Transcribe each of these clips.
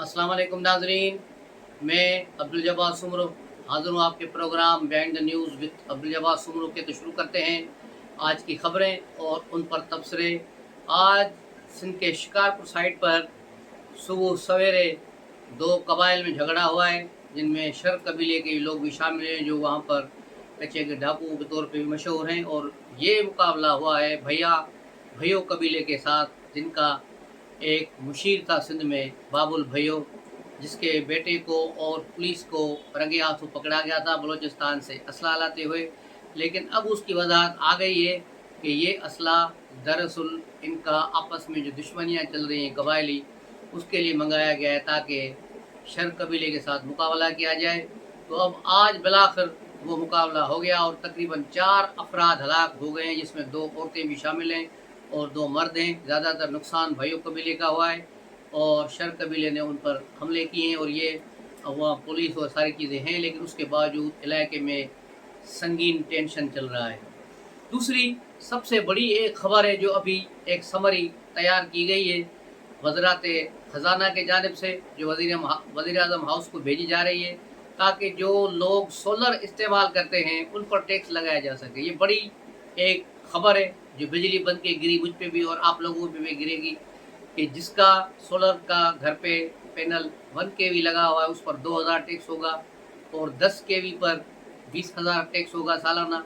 अस्सलाम वालेकुम नाजरीन। मैं अब्दुल जब्बार सुमरो हाज़िर हूँ आपके programme behind the news with Abdul Jabbar Soomro के। तो शुरू करते हैं आज की ख़बरें और उन पर तबसरे। आज सिंध के शिकारपुर साइड पर सुबह सवेरे दो कबाइल में झगड़ा हुआ है, जिनमें शर कबीले के लोग भी शामिल हैं, जो वहाँ पर कच्चे के डाकू के तौर पे भी मशहूर हैं। और ये मुकाबला हुआ है भैयो कबीले के साथ, जिनका एक मुशीर था सिंध में, बाबुल भैयो, जिसके बेटे को और पुलिस को रंगे हाथों पकड़ा गया था बलूचिस्तान से असला लाते हुए। लेकिन अब उसकी वजाहत आ गई है कि ये असला दरअसल इनका आपस में जो दुश्मनियाँ चल रही हैं कबायली, उसके लिए मंगाया गया है ताकि शर कबीले के साथ मुकाबला किया जाए। तो अब आज बिलाखिर वो मुकाबला हो गया और तकरीबन 4 अफराद हलाक हो गए हैं, जिसमें 2 औरतें भी शामिल हैं और 2 मर्द हैं। ज़्यादातर नुकसान भैयो कबीले का हुआ है और शर कबीले ने उन पर हमले किए हैं, और ये वहाँ पुलिस और सारी चीज़ें हैं, लेकिन उसके बावजूद इलाके में संगीन टेंशन चल रहा है। दूसरी सबसे बड़ी एक खबर है, जो अभी एक समरी तैयार की गई है वज़रात ख़जाना के जानिब से, जो वज़ीर आज़म हाउस को भेजी जा रही है, ताकि जो लोग सोलर इस्तेमाल करते हैं उन पर टैक्स लगाया जा सके। ये बड़ी एक खबर है, जो बिजली बन के गिरी मुझ पे भी और आप लोगों पे भी गिरेगी, कि जिसका सोलर का घर पे पैनल 1 केवी लगा हुआ है उस पर 2000 टैक्स होगा, और 10 केवी पर 20,000 टैक्स होगा सालाना,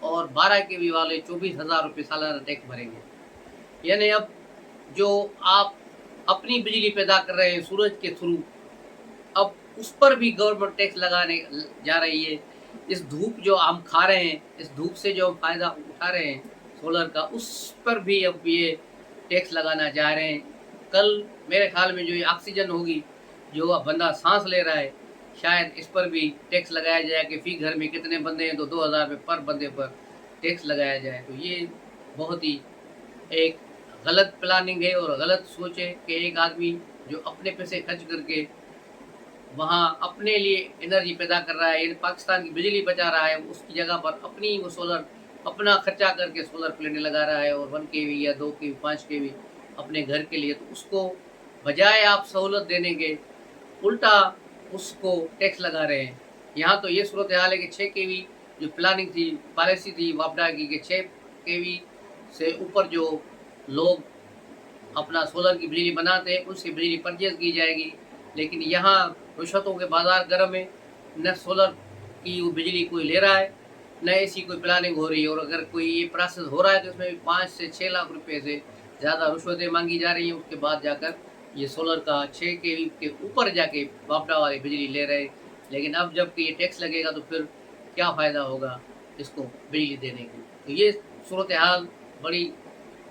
और 12 केवी वाले 24,000 रुपये सालाना टैक्स भरेंगे। यानी अब जो आप अपनी बिजली पैदा कर रहे हैं सूरज के थ्रू, अब उस पर भी गवर्नमेंट टैक्स लगाने जा रही है। इस धूप जो हम खा रहे हैं, इस धूप से जो हम फ़ायदा उठा रहे हैं सोलर का, उस पर भी अब ये टैक्स लगाना चाह रहे हैं। कल मेरे ख्याल में जो ये ऑक्सीजन होगी, जो अब बंदा सांस ले रहा है, शायद इस पर भी टैक्स लगाया जाए कि फ़ी घर में कितने बंदे हैं तो 2000 रुपये पर बंदे पर टैक्स लगाया जाए। तो ये बहुत ही एक गलत प्लानिंग है और गलत सोच है कि एक आदमी जो अपने पैसे खर्च करके वहाँ अपने लिए एनर्जी पैदा कर रहा है, पाकिस्तान की बिजली बचा रहा है, उसकी जगह पर अपनी वो सोलर अपना खर्चा करके सोलर प्लेटें लगा रहा है, और 1 केवी या 2 केवी 5 केवी अपने घर के लिए, तो उसको बजाय आप सहूलत देने के उल्टा उसको टैक्स लगा रहे हैं। यहाँ तो ये सूरत हाल है कि 6 केवी जो प्लानिंग थी, पॉलिसी थी वापडा की, कि 6 केवी से ऊपर जो लोग अपना सोलर की बिजली बनाते हैं उससे बिजली परचेज की जाएगी। लेकिन यहाँ रिश्वतों के बाजार गर्म है, न सोलर की वो बिजली कोई ले रहा है, न ऐसी कोई प्लानिंग हो रही है। और अगर कोई ये प्रोसेस हो रहा है तो उसमें भी 5 से 6 लाख रुपए से ज़्यादा रिश्वतें मांगी जा रही हैं। उसके बाद जाकर ये सोलर का 6 केवी के ऊपर जाके बापडा वाली बिजली ले रहे हैं। लेकिन अब जब ये टैक्स लगेगा तो फिर क्या फ़ायदा होगा इसको बिजली देने की। तो ये सूरत हाल बड़ी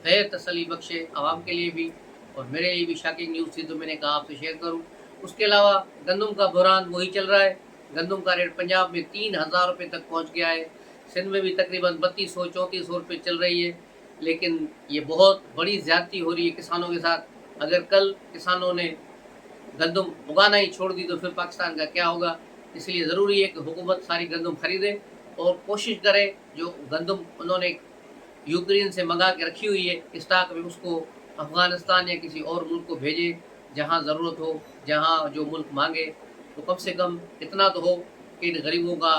गैर तसल्ली बख्श है आवाम के लिए भी, और मेरे लिए भी शॉकिंग न्यूज़ थी, तो मैंने कहा आपसे शेयर करूं। उसके अलावा गंदम का बहरान वही चल रहा है। गंदम का रेट पंजाब में 3000 रुपये तक पहुंच गया है, सिंध में भी तकरीबन 3200-3400 रुपये चल रही है। लेकिन ये बहुत बड़ी ज़्यादती हो रही है किसानों के साथ। अगर कल किसानों ने गंदम उगाना ही छोड़ दी तो फिर पाकिस्तान का क्या होगा। इसलिए ज़रूरी है कि हुकूमत सारी गंदम खरीदे और कोशिश करे जो गंदम उन्होंने यूक्रेन से मंगा के रखी हुई है स्टॉक में, उसको अफ़गानिस्तान या किसी और मुल्क को भेजे जहां ज़रूरत हो, जहां जो मुल्क मांगे। तो कम से कम इतना तो हो कि इन गरीबों का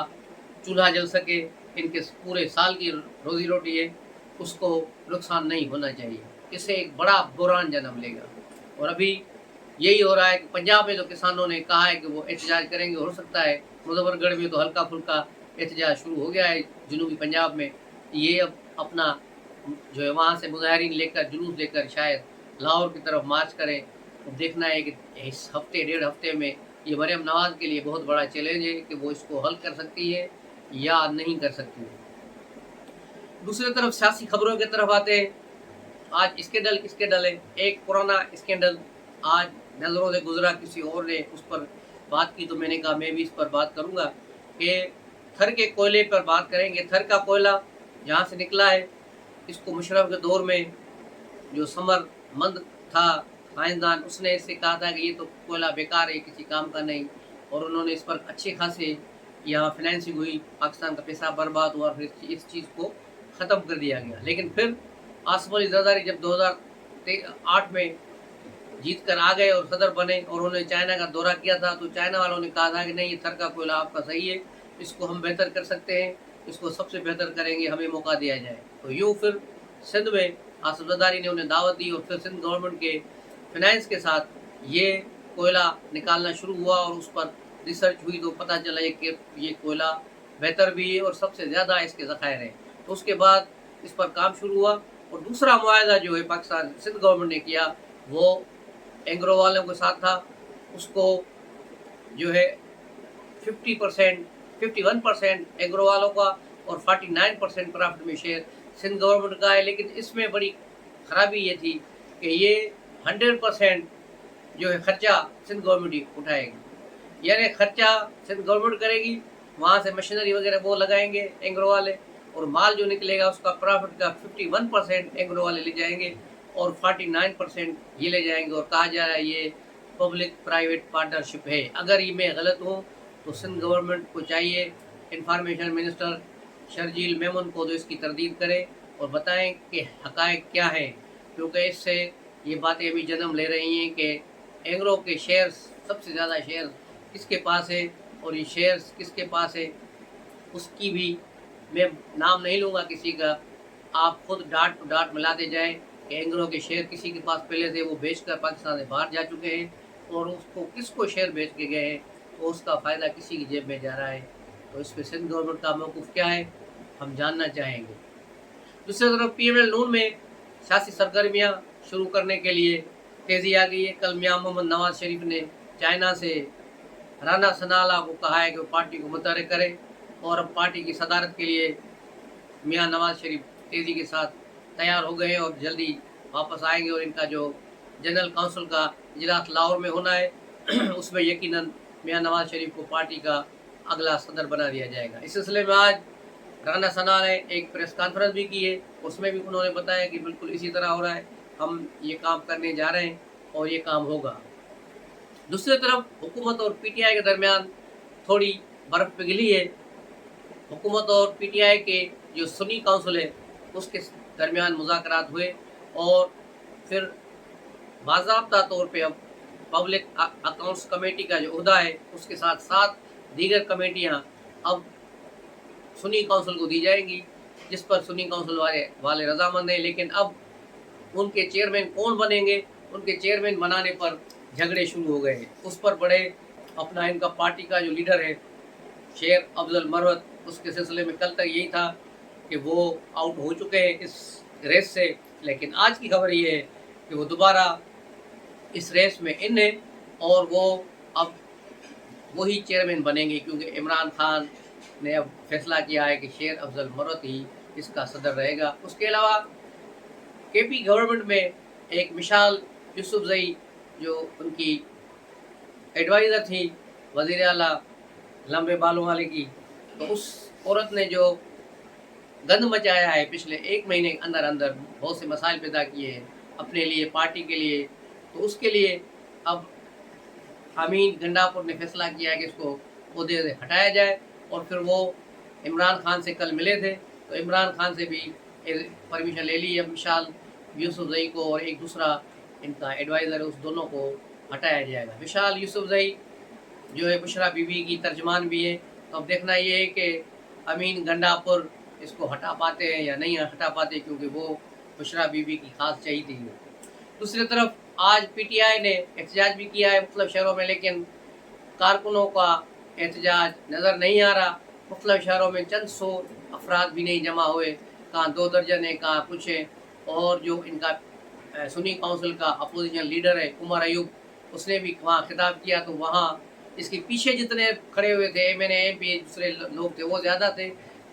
चूल्हा जल सके, इनके पूरे साल की रोज़ी रोटी है उसको नुकसान नहीं होना चाहिए। इससे एक बड़ा बुहरान जन्म लेगा। और अभी यही हो रहा है कि पंजाब में तो किसानों ने कहा है कि वो एहतजाज करेंगे। हो सकता है मुजफ्फरगढ़ में तो हल्का फुल्का एहतजाज शुरू हो गया है जनूबी पंजाब में। ये अब अपना जो है वहाँ से मुजाहरीन लेकर जुलूस लेकर शायद लाहौर की तरफ मार्च करें। तो देखना है कि इस हफ्ते 1.5 हफ्ते में ये मरियम नवाज़ के लिए बहुत बड़ा चैलेंज है कि वो इसको हल कर सकती है या नहीं कर सकती है। दूसरी तरफ सियासी खबरों की तरफ आते हैं। आज स्कैंडल है, एक पुराना स्कैंडल आज नज़रों से गुजरा, किसी और ने उस पर बात की तो मैंने कहा मैं भी इस पर बात करूंगा कि थर के कोयले पर बात करेंगे। थर का कोयला जहाँ से निकला है, इसको मुशर्रफ के दौर में जो समरमंद था साइंसदान, उसने इससे कहा था कि ये तो कोयला बेकार है, किसी काम का नहीं, और उन्होंने इस पर अच्छे खासे यहाँ फाइनेंसिंग हुई, पाकिस्तान का पैसा बर्बाद हुआ, फिर इस चीज़ को ख़त्म कर दिया गया। लेकिन फिर आसमानी ज़रदारी जब 2008 में जीत कर आ गए और सदर बने और उन्होंने चाइना का दौरा किया था, तो चाइना वालों ने कहा था कि नहीं, ये थर का कोयला आपका सही है, इसको हम बेहतर कर सकते हैं, इसको सबसे बेहथर करेंगे, हमें मौका दिया जाए। तो यूँ फिर सिंध में आसिफ ज़रदारी ने उन्हें दावत दी और फिर सिंध गवर्नमेंट के फाइनेंस के साथ ये कोयला निकालना शुरू हुआ और उस पर रिसर्च हुई, तो पता चला कि ये कोयला बेहतर भी है और सबसे ज़्यादा इसके ज़खायर हैं। तो उसके बाद इस पर काम शुरू हुआ और दूसरा मुआहदा जो है पाकिस्तान सिंध गवर्नमेंट ने किया वो एंग्रो वालों के साथ था। उसको जो है 50% 51% एग्रो वालों का और 49% प्रॉफिट में शेयर सिंध गवर्नमेंट का है। लेकिन इसमें बड़ी खराबी ये थी कि ये 100% जो है खर्चा सिंध गवर्नमेंट ही उठाएगी, यानी खर्चा सिंध गवर्नमेंट करेगी, वहाँ से मशीनरी वगैरह वो लगाएंगे एंग्रो वाले, और माल जो निकलेगा उसका प्रॉफिट का 51% एंग्रो वाले ले जाएंगे और 49% ये ले जाएंगे। और कहा जा रहा है ये पब्लिक प्राइवेट पार्टनरशिप है। अगर ये मैं गलत हूँ तो सिंध गवर्नमेंट को चाहिए इंफॉर्मेशन मिनिस्टर शर्जील मेमन को तो इसकी तरदीद करे और बताएं कि हक़ाइक़ क्या हैं, क्योंकि इससे ये बातें अभी जन्म ले रही हैं कि एंग्रो के शेयर्स, सबसे ज़्यादा शेयर किसके पास है और ये शेयर्स किसके पास है उसकी भी मैं नाम नहीं लूँगा किसी का, आप खुद डाट टू डाट मिलाते जाएँ कि एंग्रो के शेयर किसी के पास पहले थे, वो बेचकर पाकिस्तान से बाहर जा चुके हैं, और उसको किसको शेयर बेच के गए हैं तो उसका फ़ायदा किसी की जेब में जा रहा है। तो इस पर सिंध गवर्नमेंट का मौक़िफ़ क्या है, हम जानना चाहेंगे। दूसरी तरफ PML नून में सियासी सरगर्मियाँ शुरू करने के लिए तेज़ी आ गई है। कल मियां मोहम्मद नवाज शरीफ ने चाइना से राना सनाला को कहा है कि वो पार्टी को मुतहर्रिक करे, और अब पार्टी की सदारत के लिए मियां नवाज शरीफ तेज़ी के साथ तैयार हो गए और जल्दी वापस आएंगे, और इनका जो जनरल काउंसिल का इजलास लाहौर में होना है उसमें यकीनन मियां नवाज शरीफ को पार्टी का अगला सदर बना दिया जाएगा। इस सिलसिले में आज राना सना ने एक प्रेस कॉन्फ्रेंस भी की है, उसमें भी उन्होंने बताया कि बिल्कुल इसी तरह हो रहा है, हम ये काम करने जा रहे हैं और ये काम होगा। दूसरी तरफ हुकूमत और PTI के दरमियान थोड़ी बर्फ़ पिघली है। हुकूमत और PTI के जो सुन्नी काउंसिल है उसके दरमियान मुज़ाकरात हुए और फिर बाज़ाब्ता तौर पे अब पब्लिक अकाउंट्स कमेटी का जो उहदा है उसके साथ साथ दीगर कमेटियां अब सुन्नी काउंसिल को दी जाएंगी, जिस पर सुन्नी काउंसिल वाले रजामंद हैं। लेकिन अब उनके चेयरमैन कौन बनेंगे, उनके चेयरमैन बनाने पर झगड़े शुरू हो गए हैं। उस पर बड़े अपना इनका पार्टी का जो लीडर है शेर अफजल मरवत, उसके सिलसिले में कल तक यही था कि वो आउट हो चुके हैं इस रेस से, लेकिन आज की खबर ये है कि वो दोबारा इस रेस में इन है और वो अब वही चेयरमैन बनेंगे, क्योंकि इमरान खान ने अब फैसला किया है कि शेर अफजल मरवत ही इसका सदर रहेगा। उसके अलावा KP गवर्नमेंट में एक मिसाल यूसुफजई जो उनकी एडवाइज़र थी वज़ीर आला लंबे बालों वाले की, तो उस औरत ने जो गंद मचाया है पिछले 1 महीने के अंदर अंदर, बहुत से मसाइल पैदा किए हैं अपने लिए, पार्टी के लिए, तो उसके लिए अब अमीन गंडापुर ने फैसला किया है कि इसको ओहदे से हटाया जाए। और फिर वो इमरान खान से कल मिले थे, तो इमरान खान से भी परमिशन ले ली। अब मिसाल यूसुफजई को और एक दूसरा इनका एडवाइज़र है, उस दोनों को हटाया जाएगा। मिसाल यूसुफजई जो है बुशरा बीबी की तर्जमान भी है, तो अब देखना ये है कि अमीन गंडापुर इसको हटा पाते हैं या नहीं हटा पाते, क्योंकि वो बुशरा बीबी की खास चाहिए थी। दूसरी तरफ आज PTI ने एहतजाज भी किया है मुख्तलिफ शहरों में, लेकिन कारकुनों का एहतजाज नज़र नहीं आ रहा। मुख्तलिफ शहरों में चंद सौ अफराद भी नहीं जमा हुए, कहाँ 2 दर्जन है, कहाँ कुछ है। और जो इनका सुन्नी काउंसिल का अपोजिशन लीडर है उमर अयूब, उसने भी वहाँ खिताब किया, तो वहाँ इसके पीछे जितने खड़े हुए थे MNA MP दूसरे लोग थे वो ज़्यादा थे,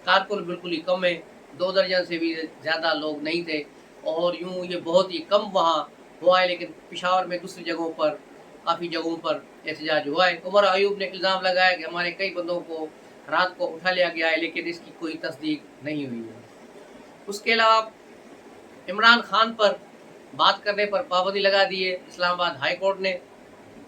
कारकुन बिल्कुल ही कम है, 2 दर्जन से भी ज़्यादा लोग नहीं थे। और यूँ ये बहुत ही कम वहाँ हुआ है, लेकिन पेशावर में दूसरी जगहों पर काफ़ी जगहों पर एहतजाज हुआ है। उमर अयूब ने इल्ज़ाम लगाया कि हमारे कई बंदों को रात को उठा लिया गया है, लेकिन इसकी कोई तस्दीक नहीं हुई है। उसके अलावा इमरान खान पर बात करने पर पाबंदी लगा दी है इस्लामाबाद हाई कोर्ट ने,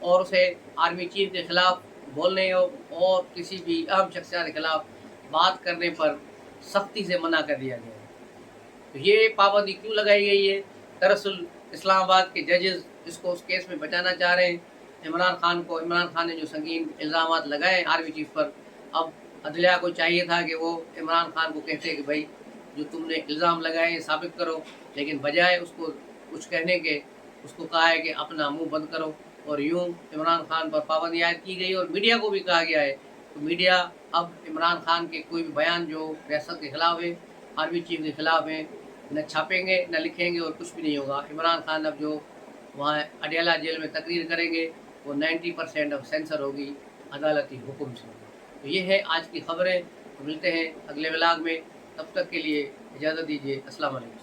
और उसे आर्मी चीफ के ख़िलाफ़ बोलने और किसी भी अहम शख्सियत के ख़िलाफ़ बात करने पर सख्ती से मना कर दिया गया है। तो ये पाबंदी क्यों लगाई गई है? दरअसल इस्लामाबाद के जजेस اس کو اس کیس میں بچانا چاہ رہے ہیں عمران خان نے جو سنگین الزامات لگائے آرمی چیف پر، اب عدلیہ کو چاہیے تھا کہ وہ عمران خان کو کہتے کہ بھائی جو تم نے الزام لگائے ثابت کرو، لیکن بجائے اس کو کچھ کہنے کے اس کو کہا ہے کہ اپنا منہ بند کرو، اور یوں عمران خان پر پابندی عائد کی گئی، اور میڈیا کو بھی کہا گیا ہے تو میڈیا اب عمران خان کے کوئی بھی بیان جو ریاست کے خلاف ہے، آرمی چیف کے خلاف ہیں، نہ چھاپیں گے نہ لکھیں گے اور کچھ بھی نہیں ہوگا۔ عمران خان اب جو وہاں اڈیالہ جیل میں تقریر کریں گے وہ 90% اب سینسر ہوگی عدالتی حکم سے۔ تو یہ ہے آج کی خبریں، ملتے ہیں اگلے ولاگ میں، تب تک کے لیے اجازت دیجیے، السلام علیکم۔